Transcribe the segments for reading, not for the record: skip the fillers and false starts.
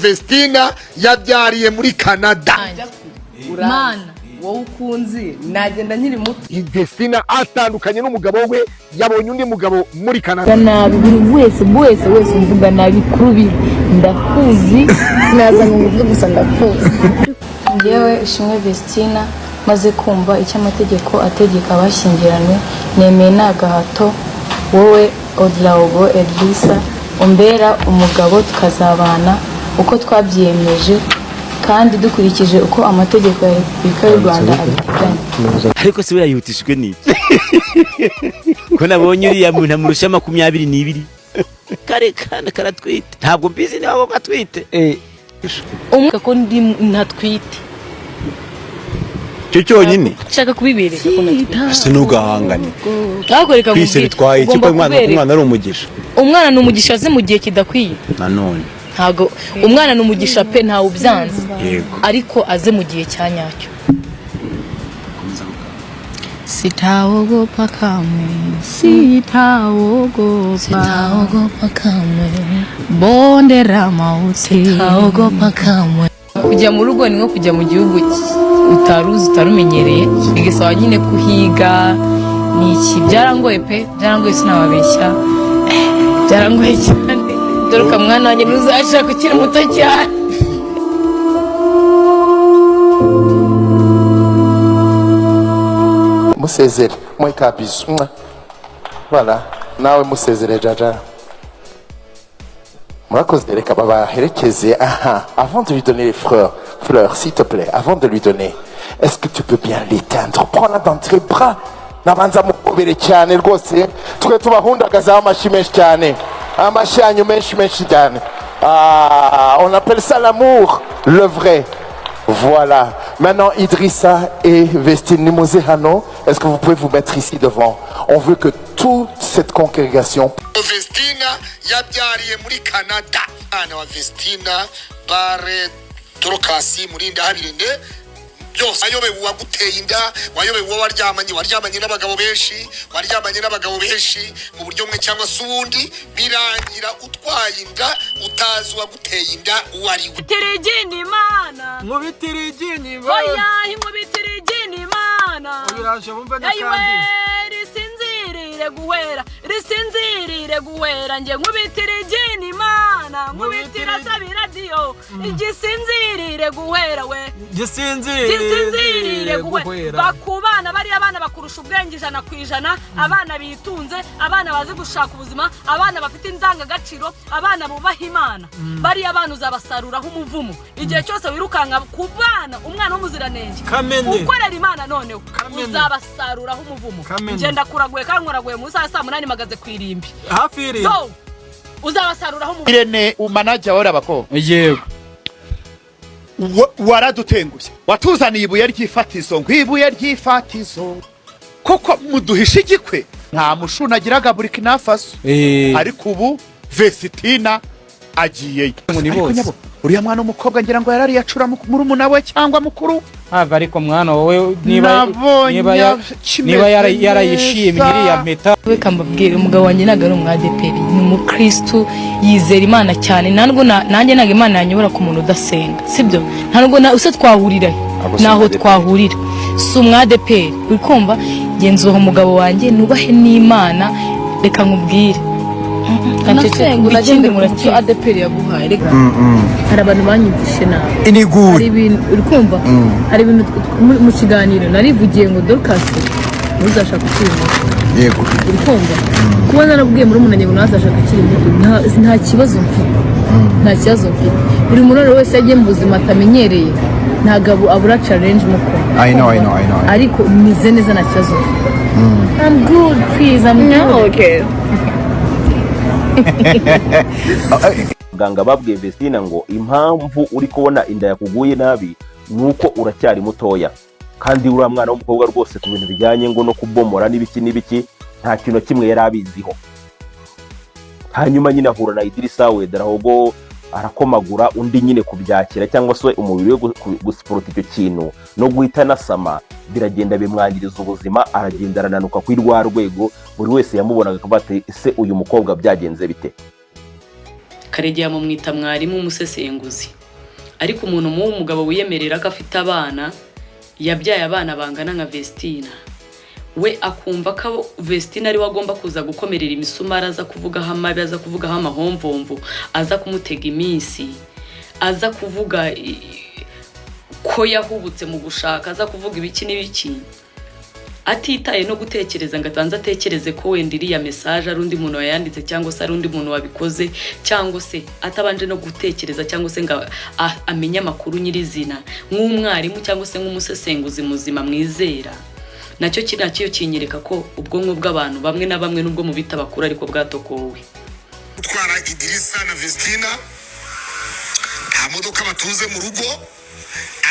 Vestine yabyariye muri Canada. Mana wowe ukunzi nagenda nkiri muto. Vestine atandukanye n'umugabo we yabonye undi mugabo muri Canada. Nabi buri wese umvuga nabi kubi ndakuzi sinaza ngo mvuge gusa ndakuzi. Yewe ISHIMWE Vestine maze kumva icyo amategeko ategeka abashyingiranywe nemeye nagahato wowe Ouedraogo Idrissa umbera umugabo tukazabana uko twabyiyemeje kandi dukurikije uko amategeko ya Repubulika y'u Rwanda abiteganya. Ariko se yayihutishwe n'iki? Ko nabonye uriya muntu amurusha 22 kare kana karatwite ntabwo mbizi niba ngo katwite umwaka ko ndi ntatwite cyo cyonyine nshaka kubibereka ko natwite sinugahangane akoreka mu kwise bitwaye iki ko umwana ari umugisha. Umwana ni umugisha ze mu gihe kidakwiye nanone ntago umwana ni umugisha pe ntawe ubyanze yego ariko aze mu gihe cya nyacyo. Sitaogopa kamwe sitaogopa kamwe bondera mauti sitaogopa kamwe. Kujya mu rugo ni nko kujya mu gihugu utaruzi utarumenyereye bigasaba nyine kuhiga ni iki byarangoye pe byarangoye sinababeshya byarangoye cyane. Dorcas mwana wanjye ntuzashaka ukiri muto cyane. Musezere mweka bisu. Voilà, nawe musezere jaja. Murakoze reka baba herekeze. Aha, avant de lui donner les fleurs, s'il te plaît, avant de lui donner, est-ce que tu peux bien l'éteindre? Prends-la dans tes bras. Nabanza mukubere cyane rwose twe tubahundagaza amashi menshi cyane. Amashanyu menshi cyane. Ah, on appelle ça l'amour, le vrai. Voilà. Maintenant, Idrissa et Vestine, hano. Est-ce que vous pouvez vous mettre ici devant? On veut que toute cette congrégation. Vestine yabyariye muri Canada. Ana wa Vestine bare Dorcas murinda habirinde. Byose ayobewe uwaguteye inda, wayobewe uwo waryamanye n'abagabo benshi, waryamanye n'abagabo benshi mu buryo mwe cyangwa se ubundi birangira utwaye inda utazi uwaguteye inda uwo ari we. Tirijini Imana nkubitirijini Imana oya nkubitirijini Imana oyiraje bumva n'akandi risinzirire guhera nge nkubitirijini Imana nkubitira sabira dio igisinzirire guhera we gisinzirire guhera bakubana bari abana bakurusha ubwenge 100%, abana bitunze, abana bazi gushaka ubuzima, abana bafite indanga gaciro, abana bubaha Imana. Bari abana uzabasaruraho umuvumo igihe cyose wirukanga kubana umwana w'umuziranenge ukorera Imana noneho uzabasaruraho umuvumo. Ngenda kuraguye kankoraguye mu saa 8 magaze kwirimbi hafiri so uzabasaruraho umuvumo. Irene umanager wora bako yego waradutengushye watuzaniye ibuye ry'ifatizo ngwibuye ry'ifatizo koko muduhisha igikwe nta mushunagiraga Burkina Faso ariko ubu Vestine agiye uriya mwana umukobwa ngira ngo yarari yacura muri munawe cyangwa mukuru ava ariko mwana wowe niba yarayishimye iriya mpeta we kambabwira umugabo wanjye naga ari umwadeperi ni umukristo yizera Imana cyane ntabwo nanjye naga Imana yanyobora ku muntu udasenga sibyo ntabwo use twahurira naho twahurira si umwadeperi ukumva genzuho umugabo wanjye nubahe n'Imana reka nkubwire Nasengu nagende muracyo adeperi yaguhaye reka hari abantu banyumvishe nawe iniguri hari ibintu urikumva hari ibintu mu kiganiro narivugiye ngo Dorcas uzashaka kwimura yego urikumva kuba narabwiye muri umunanye ngo nazashaka kwimura nta kibazo mfite buri muntu wese yagiye mu buzima atamenyereye ntagabo abura challenge muko I know ariko nize neza na kibazo I'm good please I'm good okay. Muganga babwiye Vestine ngo impamvu uri kubona inda yakuguye nabi nuko uracyari mutoya kandi uri mwana w'umukobwa rwose ku bintu bijyanye ngo no kubomora n'ibiki nta kintu kimwe yarabiziho. Hanyuma nyine ahura na Idrissa Ouedraogo arakomagura undi nyine kubyakira cyangwa se umubiri we gusporta icyo kintu no guhita nasama biragenda bimwangiriza ubuzima aragenda arananuka kuri rwa rwego buri wese yamubonaga akabate ese uyu mukobwa byagenze bite. Karegeya mumwita mwarimu umusesenguzi, ariko umuntu w'umugabo wiyemerera ko afite abana yabyaye abana bangana nka Vestine, we akumva ko Vestine ari we agomba kuza gukomerera imisumari, aza kuvugaho amabi, aza kuvugaho amahomvomvo, aza kumutega iminsi, aza kuvuga ko yahubutse mu gushaka, aza kuvuga ibiki n'ibiki, atitaye no gutekereza ngo atanze atekereze ko wenda iriya message ari undi muntu wayanditse cyangwa se ari undi muntu wabikoze, cyangwa se atabanje no gutekereza cyangwa se ngo amenye amakuru nyirizina nk'umwarimu cyangwa se nk'umusesenguzi muzima mwizera. Nacyo kinacyo kinyereka ko ubwonko bw'abantu bamwe na bamwe nubwo mu bita bakuru ariko bwatokowe. Utwara Idrissa na Vestine nta modoka batuze mu rugo,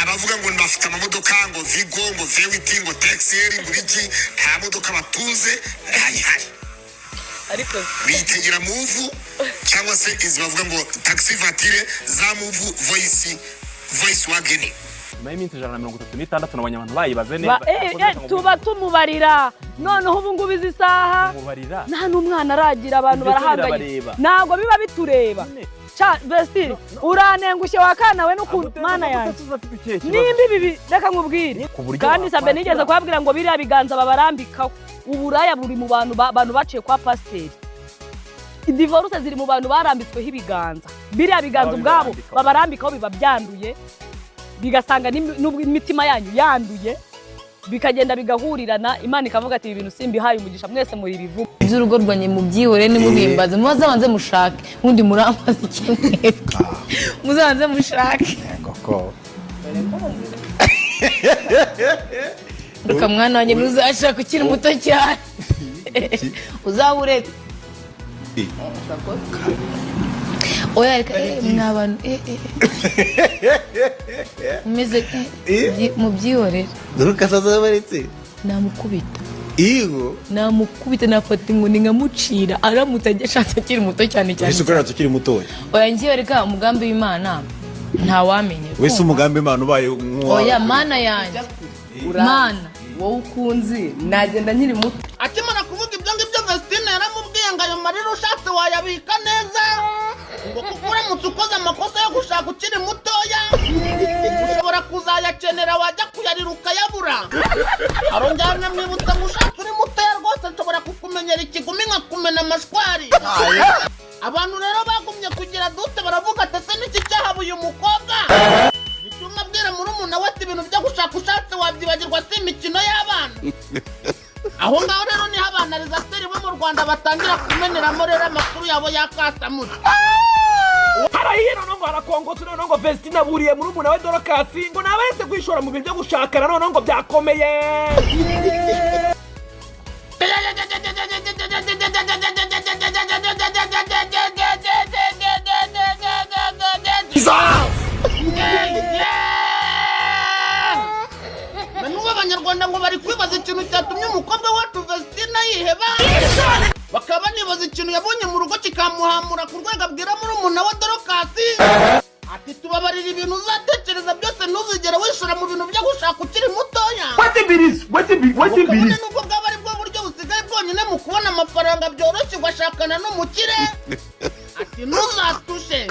abavuga ngo ndafite amamodoka ngo Vigo ngo V8 ngo Texel ngo iki, nta modoka batuze ntayihari, Ariko bitegera Move cyangwa se izi bavuga ngo taxi voiture za Move voice wagon. Iminsi 136 n'abanyabantu bayibaze neza tuba tumubarira noneho ubu ngubu izi saha nta n'umwana aragira, abantu barahanganye ntabwo biba bitureba. Vestine uranengushye wakana we n'ukuntu mana yanjye nimba ibi reka nkubwire, kandi sabe nigeze kwabwira ngo biriya biganza babarambikaho uburaya buri mu bantu baciye kwa pasiteri, divorce ziri mu bantu barambitsweho ibiganza, biriya biganza ubwabo babarambikaho biba byanduye, bigasanga n'imitima yanyu yanduye, bikagenda bigahurirana, Imana ikavuga ati ibintu simbihaye umugisha mwese muri bivu by'urugo rwanye mu byihore ni mubimbaze, muzabanze mushake undi murambaza ikintu, muzabanze mushake koko Dorcas mwana wanjye muzashaka ukiri muto cyane uzabure oya reka mwabantu umeze mu byihorere. Dorcas azabaretse namukubita iyo namukubita nafata inkoni nkamucira aramutse ajya ashatse akiri muto cyane cyane. Ese ukora tukiri mutoya Oya ngiye reka umugambi w'Imana nta wamenye. Wese umugambi Imana ubaye oya mana yanjye mana wowe ukunzi nagenda nkiri muto. Akimara kuvuga ibyo ngibyo Vestine yaramubwiye ngo ayo marira ushatse wayabika neza, ngo kuko uramutse ukoze amakosa yo gushaka ukiri mutoya ushobora kuzayakenera wajya kuyarira ukayabura. Arongera anamwibutsa ngo ushatse uri mutoya rwose nshobora kukumenyera ikigumi nkakumena amashwari. Abantu rero bagumye kugira dute baravuga ati ese niki cyahabuye umukobwa, bituma abwira murumuna we ati ibintu byo gushaka ushatse wabyibagirwa si imikino y'abana. Aho ngaho rero niho abanalizateri bo mu Rwanda batangira kumeneramo rero amakuru yabo yakasamura. Harahira nongo harakongotse nongo Vestine aburiye murumuna we Dorcas ngo nabese kwishora mu bintu byo gushakana nongo byakomeye. Nubu abanyarwanda ngo bari kwibaza ikintu cyatumye umukobwa wacu Vestine yiheba, bakaba nibaza ikintu yabonye mu rugo kikamuhamura ku rwego abwira murumuna we Dorcas ati tubabarira ibintu uzatekereza byose ntuzigere wishora mu bintu byo gushaka ukiri mutoya. Nubwo bwaba ari bwo buryo busigaye bwonyine mu kubona amafaranga byoroshye ugashakana n'umukire, ati ntuzatushe.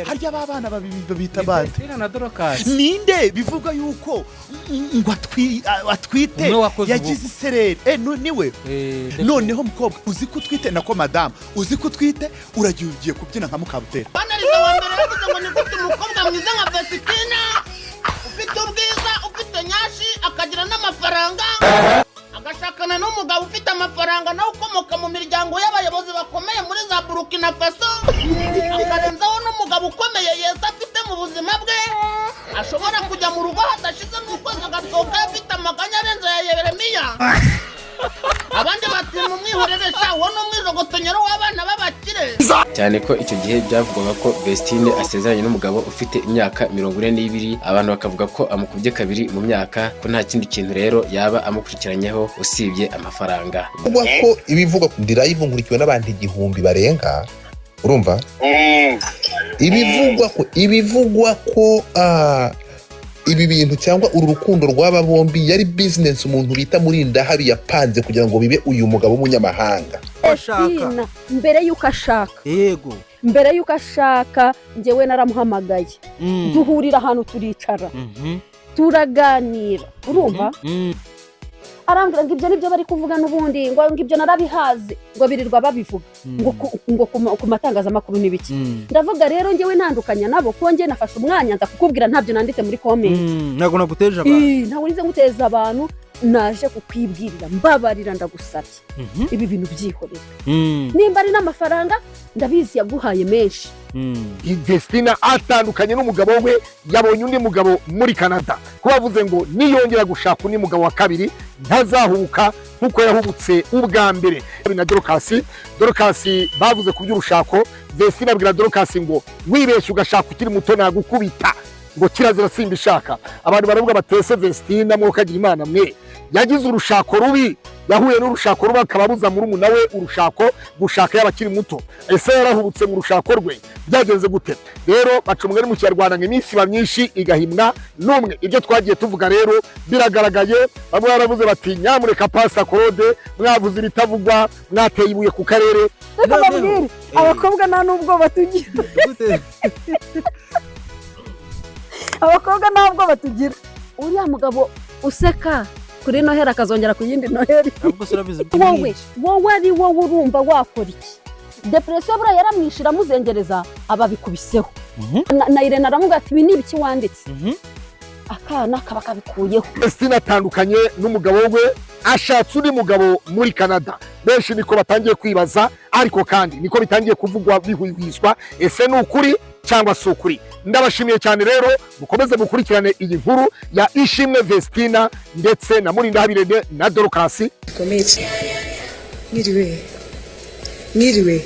harya babana babiri babita bande Vestine na Dorcas ninde bivuga yuko ngo atwite yagize isereri niwe noneho mukobwa uzi ko utwite nako madame uzi ko utwite uragiye ugiye kubyina nka Mukabutera. Banariza wa mbere yavuze ngo ni gute umukobwa mwiza nka Vestine ufite ubwiza ufite nyashi akagira n'amafaranga agashakana n'umugabo ufite amafaranga nawe ukomoka mu miryango y'abayobozi bakomeye muri za Burkina Faso, akarenzaho n'umugabo ukomeye Yesu afite mu buzima bwe, ashobora kujya mu rugo hadashize n'ukwezi agasohoka afite amaganya arenze ya Yeremiya. Abandi bati mu mwihoreresha uwo ni umwijogotonyero w'abana b'abakire. cyane ko icyo gihe byavugwaga ko Vestine asezeranye n'umugabo ufite imyaka 42, abantu bakavuga ko amukubye kabiri mu myaka, ko nta kindi kintu rero yaba amukurikiranyeho usibye amafaranga. Kuba ko ibivugwa ku live nkurikiwe n'abantu 1000 barenga, urumva ibivugwa ko ibi bintu cyangwa uru rukundo rw'aba bombi yari business umuntu bita muri ndahabi yapanze kugira ngo bibe uyu mugabo w'umunyamahanga. Mbere yuko ashaka yego mbere yuko ashaka njyewe naramuhamagaye duhurira ahantu turicara turaganira urumva arambwira ngo ibyo nibyo bari kuvuga n'ubundi ngo ibyo narabihaze ngo birirwa babivuga ngo ku matangazamakuru n'ibiki ndavuga rero njyewe ntandukanya nabo ko njye nafashe umwanya nza kukubwira ntabyo nanditse muri comment ntago naguteje abantu ntago nize guteza abantu naje kukwibwirira mbabarira ndagusabye ibi bintu byihorera nimba ari n'amafaranga ndabizi yaguhaye menshi Vestine atandukanye n'umugabo we yabonye undi mugabo muri Canada ko bavuze ngo niyongera gushaka undi mugabo wa kabiri ntazahubuka nkuko yahubutse ubwa mbere na Dorcas bavuze ku by'urushako Vestine abwira Dorcas ngo wibeshye ugashaka ukiri muto nagukubita ngo kirazira simbishaka abantu baravuga batese Vestine amwuka agira imana mwe yagize urushako rubi yahuye n'urushako ruba akababuza muri nawe urushako gushaka y'abakiri muto ese yarahubutse mu rushako rwe byagenze gute rero bacumwe mu Kinyarwanda nk'iminsi myinshi igahimwa n'umwe ibyo twagiye tuvuga rero biragaragaye bamwe baravuze bati nyamureka pasa Claude mwavuze ibitavugwa mwateye ibuye ku karere abakobwa nta nubwo batugira abakobwa ntabwo batugira uriya mugabo useka kuri Noheli akazongera ku yindi Noheli wowe ari wowe urumva wakora iki depression bura yaramwishira muzengereza ababikubiseho na Irene aramuga ati ibi ni ibiki wanditse akana kaba kabikuyeho Vestine atandukanye n'umugabo we ashatse undi mugabo muri Canada benshi niko batangiye kwibaza ariko kandi niko bitangiye kuvugwa bihwihwiswa ese ni ukuri cyangwa si ukuri ndabashimiye cyane rero mukomeze mukurikirane iyi nkuru ya Ishimwe Vestine ndetse na muri Ndahabirene na Dorcas Mwiriwe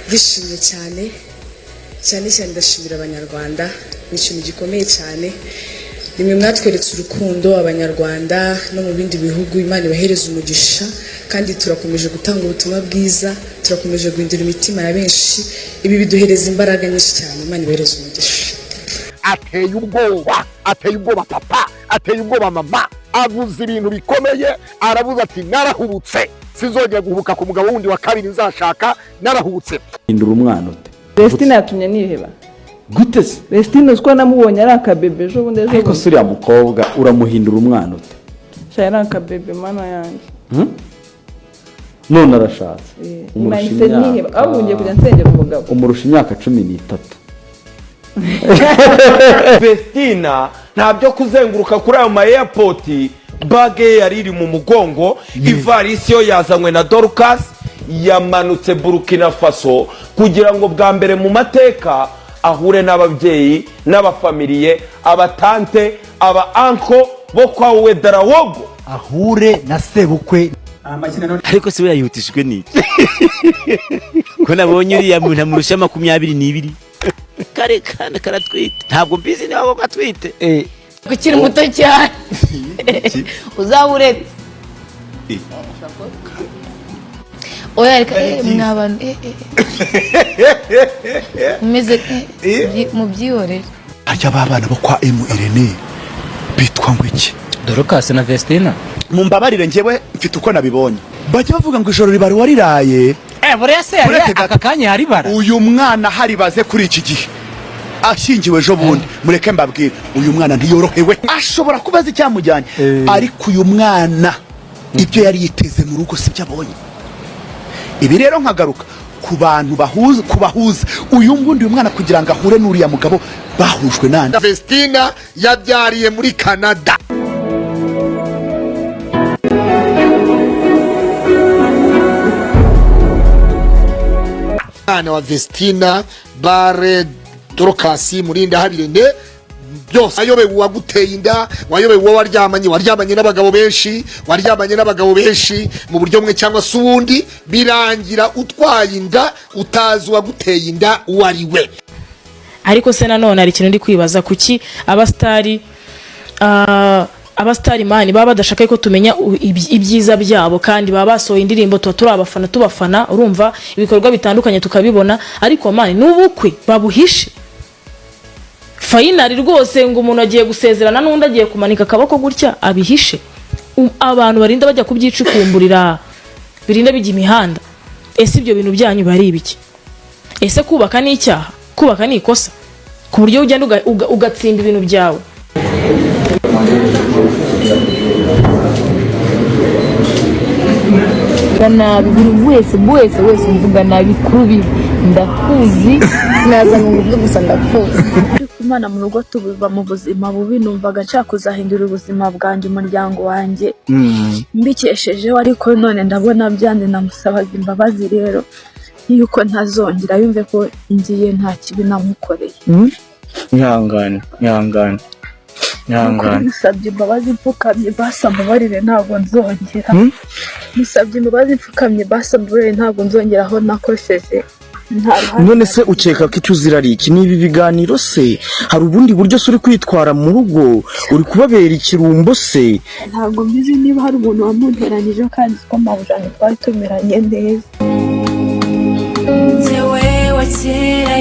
gishimye cyane ndashimira abanyarwanda ni ikintu gikomeye cyane nimwe mwatweretse urukundo abanyarwanda no mu bindi bihugu Imana ibahereza umugisha kandi turakomeje gutanga ubutumwa bwiza turakomeje guhindura imitima ya benshi ibi biduhereza imbaraga nyinshi cyane Imana ibahereza umugisha ateye ubwoba papa ateye ubwoba mama avuze ibintu bikomeye aravuze ati narahubutse sizongera guhubuka ku mugabo wundi wa kabiri nzashaka narahubutse hindura umwana ute Vestine yatumye niheba gute se Vestine uziko namubonye ari akabebe ejo bundi ariko suriya mukobwa uramuhindura umwana ute cyari akabebe mana yanjye none arashatse umurusha imyaka ahungiye kujya nsengera umugabo umurusha imyaka 13 Vestine ntabyo kuzenguruka kuri ayo airport bage yari iri mu mugongo ivarisi yo yazanywe na Dorcas yamanutse Burkina Faso kugira ngo bwa mbere mu mateka ahure n'ababyeyi n'abafamiliye abatante aba anko bo kwa Ouedraogo ahure na sebukwe ariko se yayihutishwe n'iki ko nabonye uriya muntu amurusha 22 kare kana karatwite ntabwo mbizi niba ko katwite ukiri muto cyane uzaburetse oya reka mwabana umeze mu byihorere ajya babana bo kwa Irene bitwa ngo iki Dorcas na Vestine mumbabarire njyewe mfite uko nabibonye bajya bavuga ngo ijoro ribari wariraye buriya se aka kanya hari bara uyu mwana hari baze kuri iki gihe ashingiwe ejo bundi mureke mbabwire uyu mwana ntiyorohewe ashobora kubaza icyamujyanye ariko uyu mwana ibyo yari yiteze mu rugo sibyo abonye ibi rero nkagaruka ku bantu bahuza uyu ngundi uyu mwana kugira ngo ahure n'uriya mugabo bahujwe nande Vestine yabyariye muri Canada wa Vestine bare Dorcas muri Ndahabirene byose ayobewe uwaguteye inda wayobewe uwo waryamanye n'abagabo benshi mu buryo mwe cyangwa se ubundi birangira utwaye inda utazi uwaguteye inda uwari we ariko se nanone hari ikintu ndi kwibaza kuki abastari mani baba badashaka ko tumenya ibyiza byabo kandi baba basohoye indirimbo turi abafana tubafana urumva ibikorwa bitandukanye tukabibona ariko mani n'ubukwe babuhishe finally rwose ngo umuntu agiye gusezerana n'undi agiye kumanika akaboko gutya abihishe abantu barinda bajya kubyicukumburira birinda bijya imihanda ese ibyo bintu byanyu bari ibiki? Ese kubaka ni icyaha? Kubaka ni ikosa ku buryo ugenda ugatsinda ibintu byawe? Nabi buri wese mvuga nabi kuri ndakuzi sinaza ngo mvuge gusa ndakuzi. Imana mu rugo tubiva mu buzima bubi, numvaga nshaka kuzahindura ubuzima bwanjye, umuryango wanjye mbikeshejeho, ariko none ndabona byanze, namusabaga imbabazi rero yuko ntazongera yumve ko ngiye nta kibi namukoreye. Nyangana musabye imbabazi mfukamye, basambabarire ntabwo nzongera. Musabye imbabazi mfukamye, basambabarire ntabwo nzongera aho nakosheje. None se ukeka ko icyo uzira ari iki? Nibi biganiro se hari ubundi buryo uri kwitwara mu rugo, uri kubabera ikirumbo se? Ntabwo mbizi niba hari umuntu wamunteranije kandi ko mabujanye twari tumeranye neza. Jewe wakera